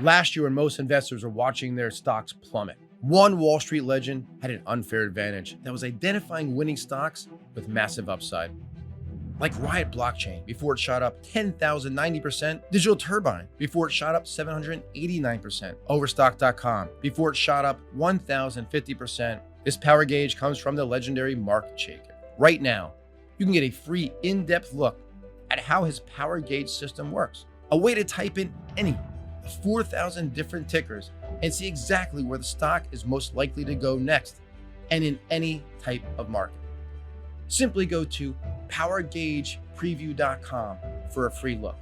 Last year, when most investors were watching their stocks plummet, one Wall Street legend had an unfair advantage that was identifying winning stocks with massive upside. Like Riot Blockchain before it shot up 10,090%, Digital Turbine before it shot up 789%, Overstock.com before it shot up 1,050%. This power gauge comes from the legendary Mark Chaikin. Right now, you can get a free in-depth look at how his power gauge system works. A way to type in any of 4,000 different tickers and see exactly where the stock is most likely to go next and in any type of market. Simply go to powergaugepreview.com for a free look.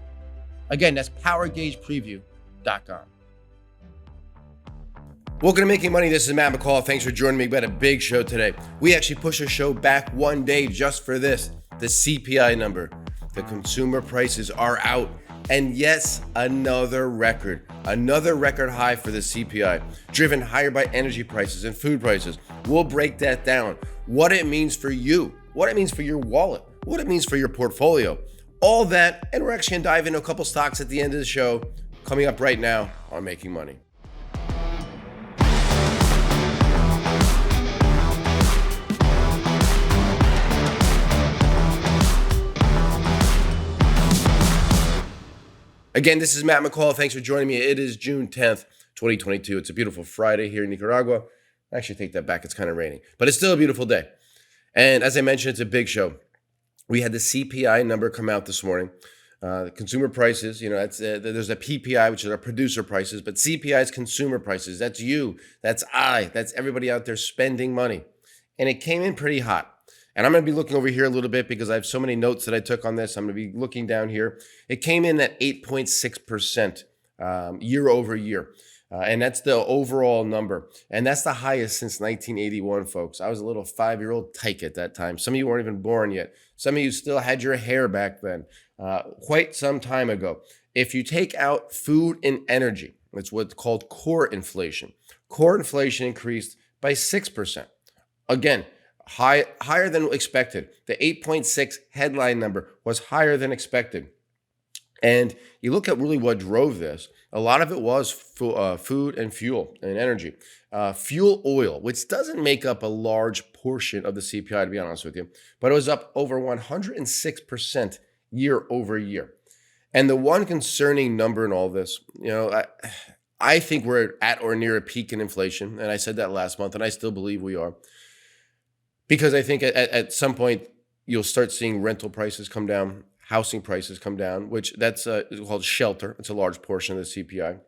Again, that's powergaugepreview.com. Welcome to Making Money. This is Matt McCall. Thanks for joining me. We had a big show today. We actually pushed a show back one day just for this, the CPI number. The consumer prices are out. And yes, another record high for the CPI, driven higher by energy prices and food prices. We'll break that down. What it means for you, what it means for your wallet, what it means for your portfolio, all that. And we're actually going to dive into a couple stocks at the end of the show, coming up right now on Making Money. Again, this is Matt McCall. Thanks for joining me. It is June 10th, 2022. It's a beautiful Friday here in Nicaragua. I actually take that back. It's kind of raining, but it's still a beautiful day. And as I mentioned, it's a big show. We had the CPI number come out this morning. The consumer prices, there's a PPI, which is our producer prices, but CPI is consumer prices. That's you, that's I, that's everybody out there spending money. And it came in pretty hot. And I'm going to be looking over here a little bit because I have so many notes that I took on this. I'm going to be looking down here. It came in at 8.6% year over year. And that's the overall number. And that's the highest since 1981, folks. I was a little 5-year-old tyke at that time. Some of you weren't even born yet. Some of you still had your hair back then, quite some time ago. If you take out food and energy, it's what's called core inflation. Core inflation increased by 6%. Again, higher than expected. The 8.6 headline number was higher than expected. And you look at really what drove this. A lot of it was food and fuel and energy. Fuel oil, which doesn't make up a large portion of the CPI, to be honest with you, but it was up over 106% year over year. And the one concerning number in all this, I think we're at or near a peak in inflation. And I said that last month, and I still believe we are. Because I think at some point you'll start seeing rental prices come down, housing prices come down, which that's called shelter. It's a large portion of the CPI.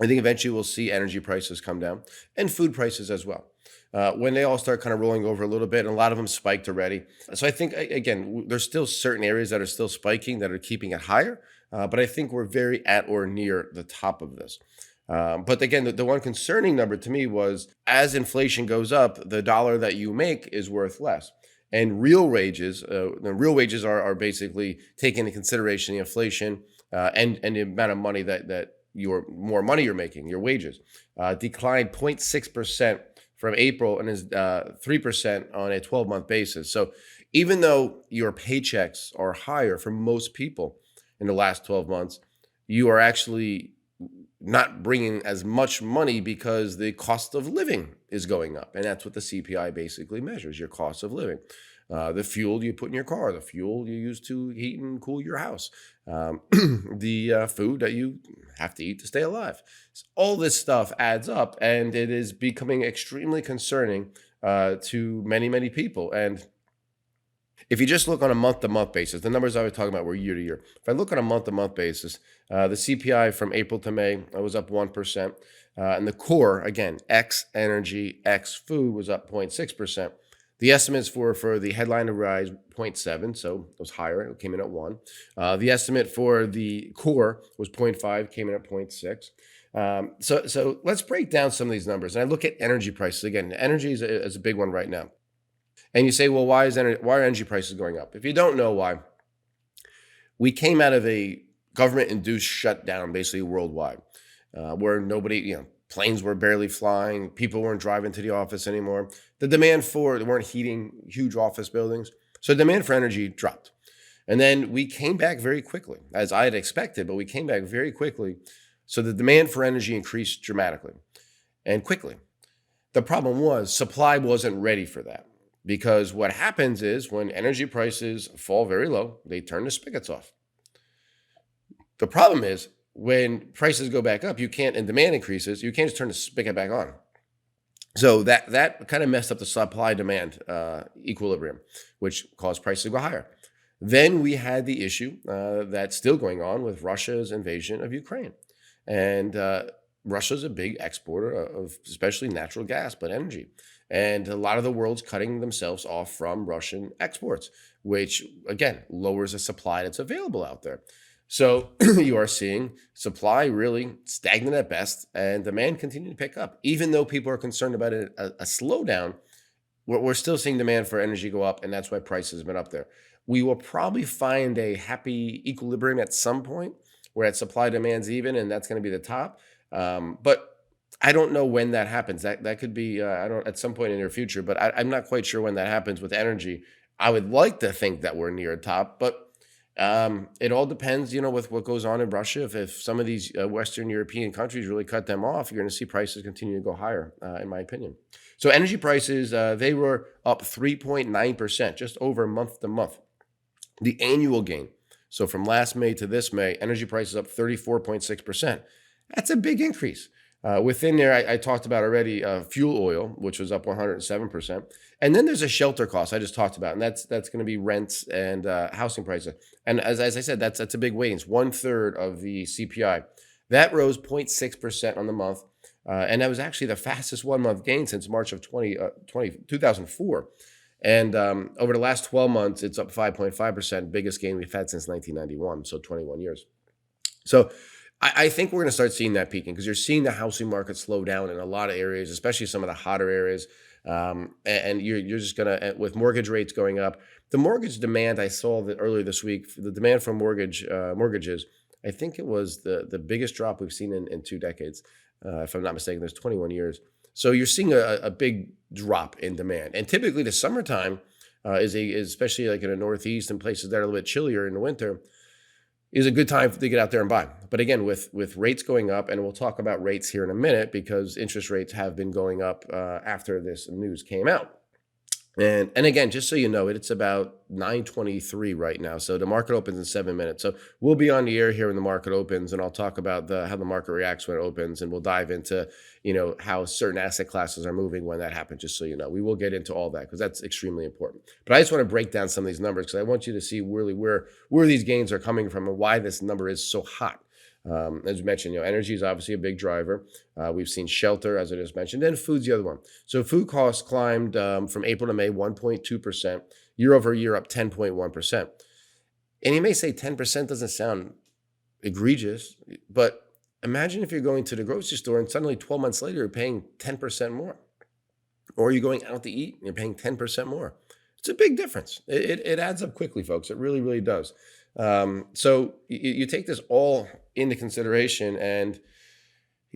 I think eventually we'll see energy prices come down and food prices as well. When they all start kind of rolling over a little bit, and a lot of them spiked already. So I think, again, there's still certain areas that are still spiking that are keeping it higher. But I think we're very at or near the top of this. But again, the one concerning number to me was as inflation goes up, the dollar that you make is worth less. And real wages, are basically taking into consideration the inflation and the amount of money that more money you're making, your wages, declined 0.6% from April and is 3% on a 12-month basis. So even though your paychecks are higher for most people in the last 12 months, you are actually not bringing as much money because the cost of living is going up. And that's what the CPI basically measures, your cost of living. The fuel you put in your car, the fuel you use to heat and cool your house, the food that you have to eat to stay alive. So all this stuff adds up, and it is becoming extremely concerning to many, many people. And if you just look on a month-to-month basis, the numbers I was talking about were year to year. If I look on a month-to-month basis, the CPI from April to May was up 1%. And the core, again, X energy, X food, was up 0.6%. The estimates for the headline rise 0.7, so it was higher. It came in at 1. The estimate for the core was 0.5, came in at 0.6. So let's break down some of these numbers. And I look at energy prices. Again, energy is a big one right now. And you say, well, why are energy prices going up? If you don't know why, we came out of a government-induced shutdown, basically worldwide, where nobody, planes were barely flying, people weren't driving to the office anymore. They weren't heating huge office buildings. So demand for energy dropped. And then we came back very quickly, as I had expected, but we came back very quickly So the demand for energy increased dramatically and quickly. The problem was supply wasn't ready for that, because what happens is when energy prices fall very low, they turn the spigots off. The problem is when prices go back up, you can't, and demand increases, you can't just turn the spigot back on. So that kind of messed up the supply demand equilibrium, which caused prices to go higher. Then we had the issue that's still going on with Russia's invasion of Ukraine. And Russia's a big exporter of especially natural gas, but energy. And a lot of the world's cutting themselves off from Russian exports, which, again, lowers the supply that's available out there. So you are seeing supply really stagnant at best and demand continue to pick up. Even though people are concerned about a slowdown, we're still seeing demand for energy go up, and that's why prices have been up there. We will probably find a happy equilibrium at some point where that supply demand's even, and that's going to be the top. But I don't know when that happens. That could be I don't at some point in the near future, but I'm not quite sure when that happens with energy. I would like to think that we're near a top, but it all depends, with what goes on in Russia. If some of these Western European countries really cut them off, you're going to see prices continue to go higher, in my opinion. So energy prices, they were up 3.9%, just over month to month. The annual gain, so from last May to this May, energy prices up 34.6%. That's a big increase. Within there, I talked about already fuel oil, which was up 107%. And then there's a shelter cost I just talked about, and that's going to be rents and housing prices. And as I said, that's a big weighting. It's 1/3 of the CPI. That rose 0.6% on the month, and that was actually the fastest 1-month gain since March of 2004. And over the last 12 months, it's up 5.5%, biggest gain we've had since 1991, so 21 years. So I think we're going to start seeing that peaking, because you're seeing the housing market slow down in a lot of areas, especially some of the hotter areas. And you're just going to, with mortgage rates going up, the mortgage demand, I saw that earlier this week, the demand for mortgages, I think it was the biggest drop we've seen in 2 decades, if I'm not mistaken. There's 21 years. So you're seeing a big drop in demand. And typically the summertime is especially like in the Northeast and places that are a little bit chillier in the winter, is a good time to get out there and buy. But again, with rates going up, and we'll talk about rates here in a minute, because interest rates have been going up after this news came out. And again, just so you know, it's about 9:23 right now. So the market opens in 7 minutes. So we'll be on the air here when the market opens, and I'll talk about how the market reacts when it opens, and we'll dive into how certain asset classes are moving when that happens. Just so you know, we will get into all that, because that's extremely important. But I just want to break down some of these numbers, because I want you to see really where these gains are coming from and why this number is so hot. As we mentioned, energy is obviously a big driver. We've seen shelter, as I just mentioned, and food's the other one. So food costs climbed from April to May 1.2%, year over year up 10.1%. And you may say 10% doesn't sound egregious, but imagine if you're going to the grocery store and suddenly 12 months later you're paying 10% more. Or you're going out to eat and you're paying 10% more. It's a big difference. It adds up quickly, folks. It really, really does. So you take this all into consideration, and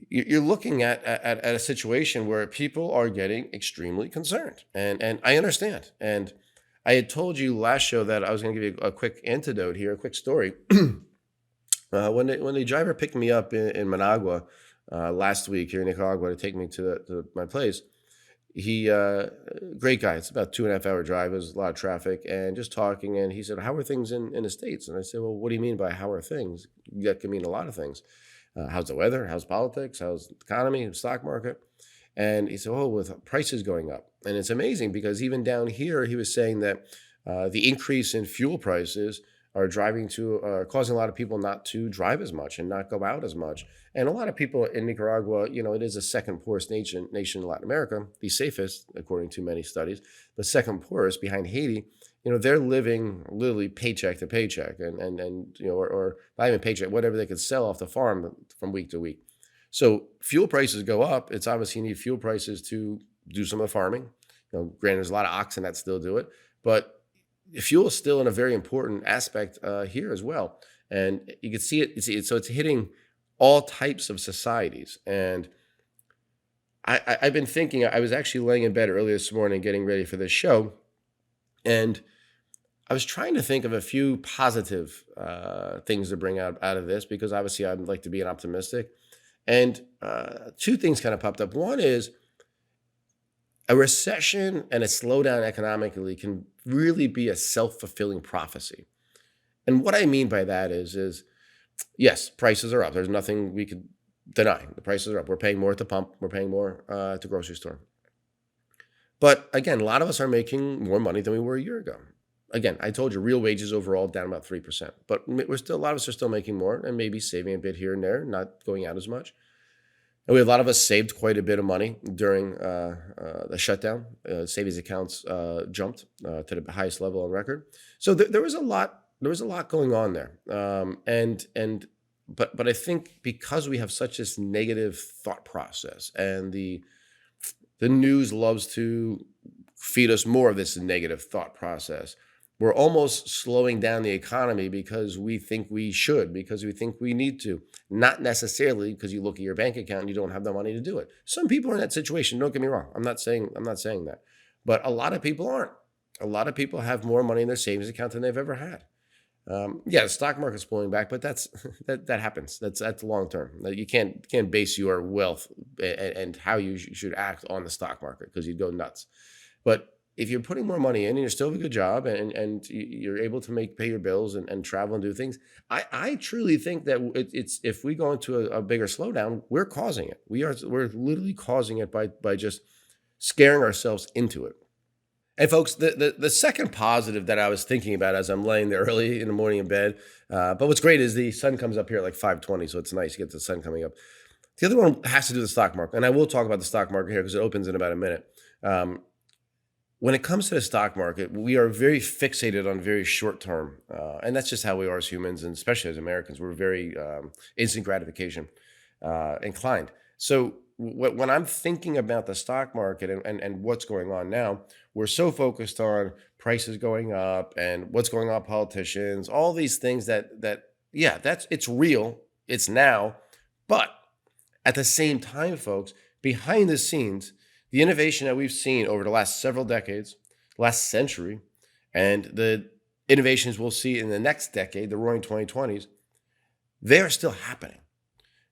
you're looking at a situation where people are getting extremely concerned. And I understand. And I had told you last show that I was going to give you a quick antidote here, a quick story. When the driver picked me up in Managua last week here in Nicaragua to take me to my place, he great guy. It's about 2.5 hour drive. There's a lot of traffic, and just talking. And he said, "How are things in the States?" And I said, "Well, what do you mean by how are things?" That can mean a lot of things. How's the weather? How's politics? How's the economy, the stock market? And he said, "Oh, with prices going up." And it's amazing, because even down here, he was saying that the increase in fuel prices are causing a lot of people not to drive as much and not go out as much. And a lot of people in Nicaragua, it is the second poorest nation in Latin America, the safest, according to many studies, the second poorest behind Haiti. They're living literally paycheck to paycheck, or not even paycheck, whatever they could sell off the farm from week to week. So fuel prices go up. It's obviously you need fuel prices to do some of the farming. Granted, there's a lot of oxen that still do it, but fuel is still in a very important aspect here as well. And you can see it. So it's hitting all types of societies. And I've been thinking, I was actually laying in bed early this morning getting ready for this show, and I was trying to think of a few positive things to bring out of this, because obviously I'd like to be an optimistic. And two things kind of popped up. One is a recession and a slowdown economically can really be a self-fulfilling prophecy. And what I mean by that is yes, prices are up. There's nothing we could deny. The prices are up. We're paying more at the pump. We're paying more at the grocery store. But again, a lot of us are making more money than we were a year ago. Again, I told you, real wages overall down about 3%. But we're still, a lot of us are still making more and maybe saving a bit here and there, not going out as much. And a lot of us saved quite a bit of money during the shutdown. Savings accounts jumped to the highest level on record. So there was a lot. There was a lot going on there. But I think because we have such this negative thought process, and the news loves to feed us more of this negative thought process, we're almost slowing down the economy because we think we should, because we think we need to, not necessarily because you look at your bank account and you don't have the money to do it. Some people are in that situation. Don't get me wrong. I'm not saying that, but a lot of people aren't. A lot of people have more money in their savings account than they've ever had. Yeah, the stock market's pulling back, but that happens. That's long term. You can't base your wealth and how you should act on the stock market, because you'd go nuts. But if you're putting more money in and you're still have a good job and you're able to pay your bills and travel and do things, I truly think that it's if we go into a bigger slowdown, we're causing it. We're literally causing it by just scaring ourselves into it. And folks, the second positive that I was thinking about as I'm laying there early in the morning in bed, but what's great is the sun comes up here at like 5:20, so it's nice to get the sun coming up. The other one has to do with the stock market, and I will talk about the stock market here because it opens in about a minute. When it comes to the stock market, we are very fixated on very short term, and that's just how we are as humans, and especially as Americans. We're very instant gratification inclined. So when I'm thinking about the stock market and what's going on now, we're so focused on prices going up and what's going on with politicians, all these things that it's real, it's now, but at the same time, folks, behind the scenes, the innovation that we've seen over the last several decades, last century, and the innovations we'll see in the next decade, the roaring 2020s, they are still happening.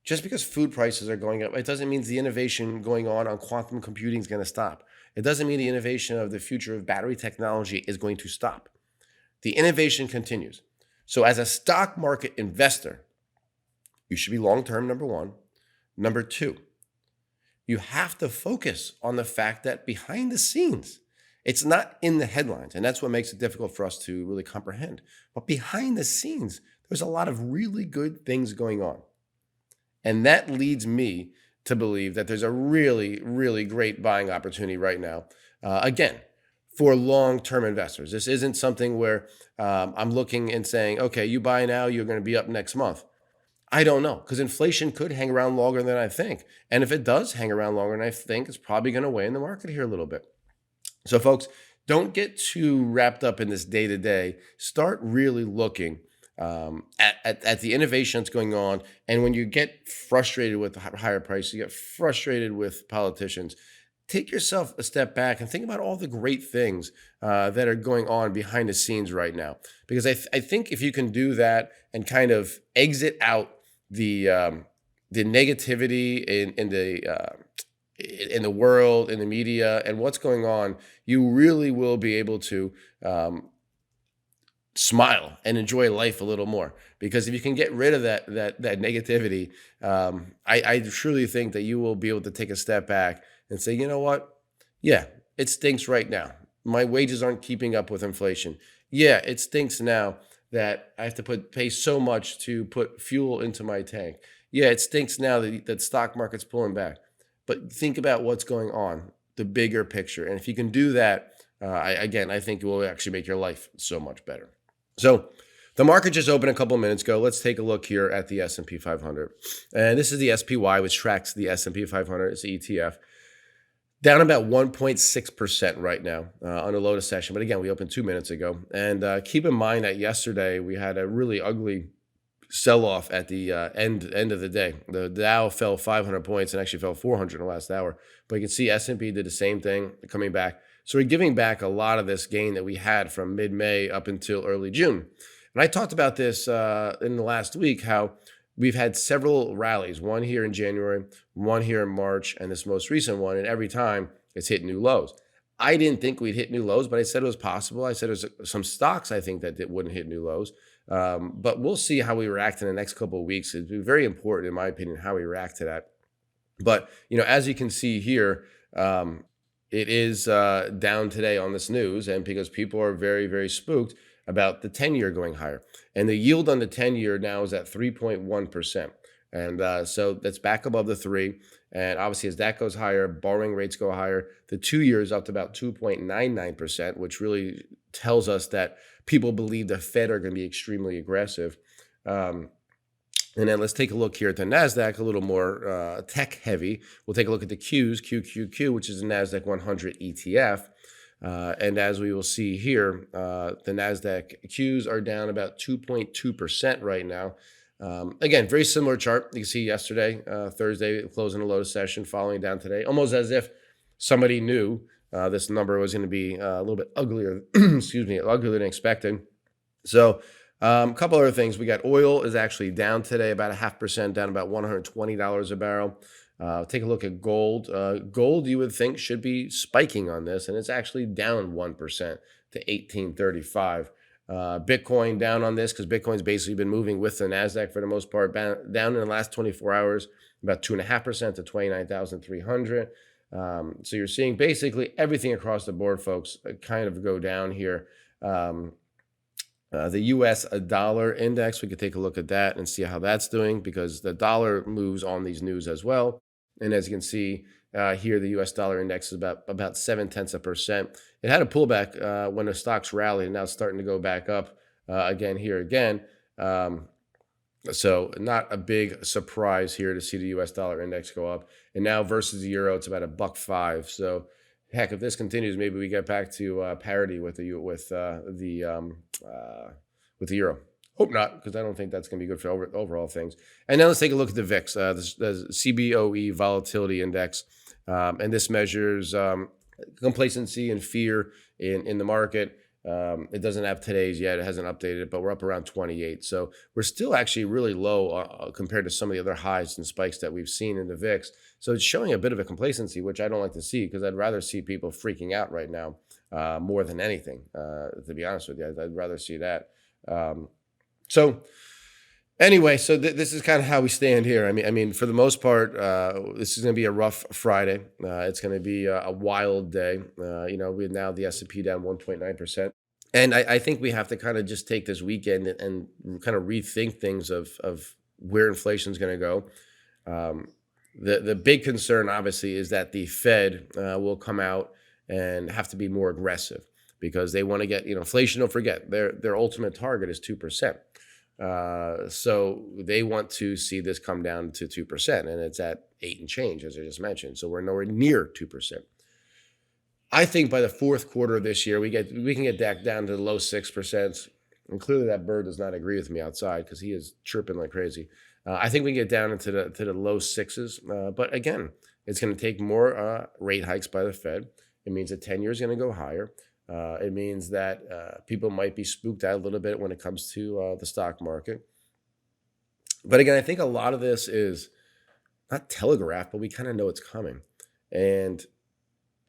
Just because food prices are going up, it doesn't mean the innovation going on quantum computing is going to stop. It doesn't mean the innovation of the future of battery technology is going to stop. The innovation continues. So as a stock market investor, you should be long-term, number one. Number two, you have to focus on the fact that behind the scenes, it's not in the headlines, and that's what makes it difficult for us to really comprehend. But behind the scenes, there's a lot of really good things going on. And that leads me to believe that there's a really, really great buying opportunity right now. Again, for long-term investors. This isn't something where I'm looking and saying, okay, you buy now, you're going to be up next month. I don't know, because inflation could hang around longer than I think. And if it does hang around longer than I think, it's probably going to weigh in the market here a little bit. So folks, don't get too wrapped up in this day-to-day. Start really looking at the innovation that's going on. And when you get frustrated with the higher prices, you get frustrated with politicians, take yourself a step back and think about all the great things that are going on behind the scenes right now. Because I think if you can do that and kind of exit out the negativity in the world, in the media, and what's going on, you really will be able to smile and enjoy life a little more. Because if you can get rid of that negativity, I truly think that you will be able to take a step back and say, you know what? Yeah, it stinks right now. My wages aren't keeping up with inflation. Yeah, it stinks now that I have to pay so much to put fuel into my tank. Yeah, it stinks now that stock market's pulling back. But think about what's going on, the bigger picture. And if you can do that, I think it will actually make your life so much better. So the market just opened a couple of minutes ago. Let's take a look here at the S&P 500. And this is the SPY, which tracks the S&P 500. It's the ETF. Down about 1.6% right now on a low session. But again, we opened 2 minutes ago. And keep in mind that yesterday we had a really ugly sell-off at the end of the day. The Dow fell 500 points and actually fell 400 in the last hour. But you can see S&P did the same thing, coming back. So we're giving back a lot of this gain that we had from mid-May up until early June. And I talked about this in the last week, how we've had several rallies, one here in January, one here in March, and this most recent one, and every time it's hit new lows. I didn't think we'd hit new lows, but I said it was possible. I said there's some stocks I think that wouldn't hit new lows. But we'll see how we react in the next couple of weeks. It'd be very important, in my opinion, how we react to that. But, as you can see here, it is down today on this news, and because people are very, very spooked about the 10-year going higher. And the yield on the 10-year now is at 3.1%. And so that's back above the 3. And obviously, as that goes higher, borrowing rates go higher. The 2-year is up to about 2.99%, which really tells us that people believe the Fed are going to be extremely aggressive. And then let's take a look here at the NASDAQ, a little more tech heavy. We'll take a look at the QQQ, which is the NASDAQ 100 ETF. And as we will see here, the NASDAQ Qs are down about 2.2% right now. Again, very similar chart. You can see yesterday, Thursday, closing a lotus session, following down today, almost as if somebody knew this number was going to be a little bit uglier, uglier than expected. So a couple other things. We got oil is actually down today, about 0.5%, down about $120 a barrel. Take a look at gold. Gold, you would think, should be spiking on this, and it's actually down 1% to 1835. Bitcoin down on this because Bitcoin's basically been moving with the NASDAQ for the most part, down in the last 24 hours, about 2.5% to 29,300. So you're seeing basically everything across the board, folks, kind of go down here. The US dollar index, we could take a look at that and see how that's doing because the dollar moves on these news as well. And as you can see here, the US dollar index is about 0.7%. It had a pullback when the stocks rallied, and now it's starting to go back up again. So not a big surprise here to see the US dollar index go up. And now versus the euro, it's about $1.05. So heck, if this continues, maybe we get back to parity with the euro. Hope not, because I don't think that's going to be good for overall things. And now let's take a look at the VIX, the CBOE Volatility Index. And this measures complacency and fear in the market. It doesn't have today's yet. It hasn't updated it, but we're up around 28. So we're still actually really low compared to some of the other highs and spikes that we've seen in the VIX. So it's showing a bit of a complacency, which I don't like to see because I'd rather see people freaking out right now more than anything, to be honest with you. I'd rather see that. So this is kind of how we stand here. I mean, for the most part, this is going to be a rough Friday. It's going to be a wild day. We're now the S&P down 1.9%. And I think we have to kind of just take this weekend and kind of rethink things of where inflation is going to go. The big concern, obviously, is that the Fed will come out and have to be more aggressive because they want to get, inflation, don't forget, their ultimate target is 2%. So they want to see this come down to 2%, and it's at 8 and change, as I just mentioned. So we're nowhere near 2%. I think by the fourth quarter of this year, we can get back down to the low 6%. And clearly that bird does not agree with me outside because he is chirping like crazy. I think we can get down into the low 6s. But again, it's going to take more rate hikes by the Fed. It means the 10-year is going to go higher. It means that people might be spooked out a little bit when it comes to the stock market. But again, I think a lot of this is not telegraphed, but we kind of know it's coming. And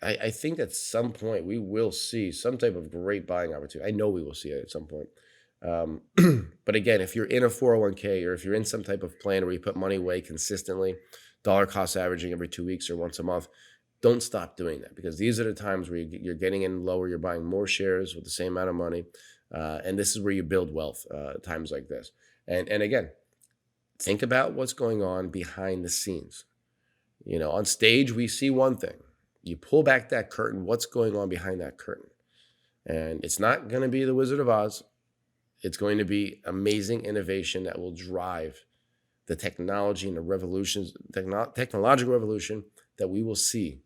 I think at some point we will see some type of great buying opportunity. I know we will see it at some point. But again, if you're in a 401k or if you're in some type of plan where you put money away consistently, dollar cost averaging every 2 weeks or once a month, don't stop doing that because these are the times where you're getting in lower, you're buying more shares with the same amount of money. And this is where you build wealth, times like this. And again, think about what's going on behind the scenes. On stage, we see one thing. You pull back that curtain, what's going on behind that curtain? And it's not going to be the Wizard of Oz. It's going to be amazing innovation that will drive the technology and the technological revolution that we will see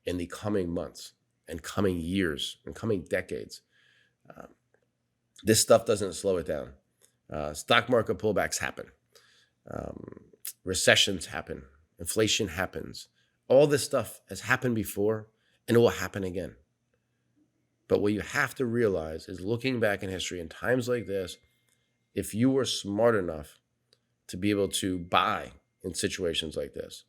in the coming months and coming years and coming decades. This stuff doesn't slow it down. Stock market pullbacks happen. Recessions happen. Inflation happens. All this stuff has happened before and it will happen again. But what you have to realize is looking back in history in times like this, if you were smart enough to be able to buy in situations like this.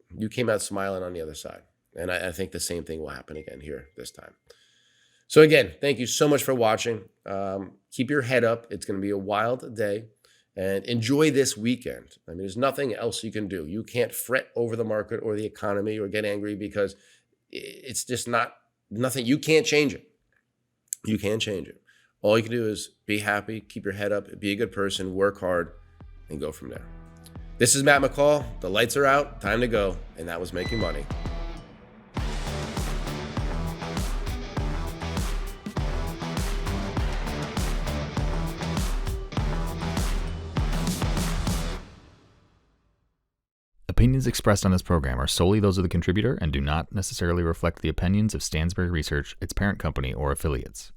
You came out smiling on the other side. And I think the same thing will happen again here this time. So again, thank you so much for watching. Keep your head up. It's going to be a wild day. And enjoy this weekend. I mean, there's nothing else you can do. You can't fret over the market or the economy or get angry because it's just nothing. You can't change it. You can't change it. All you can do is be happy, keep your head up, be a good person, work hard, and go from there. This is Matt McCall. The lights are out. Time to go. And that was Making Money. Opinions expressed on this program are solely those of the contributor and do not necessarily reflect the opinions of Stansberry Research, its parent company, or affiliates.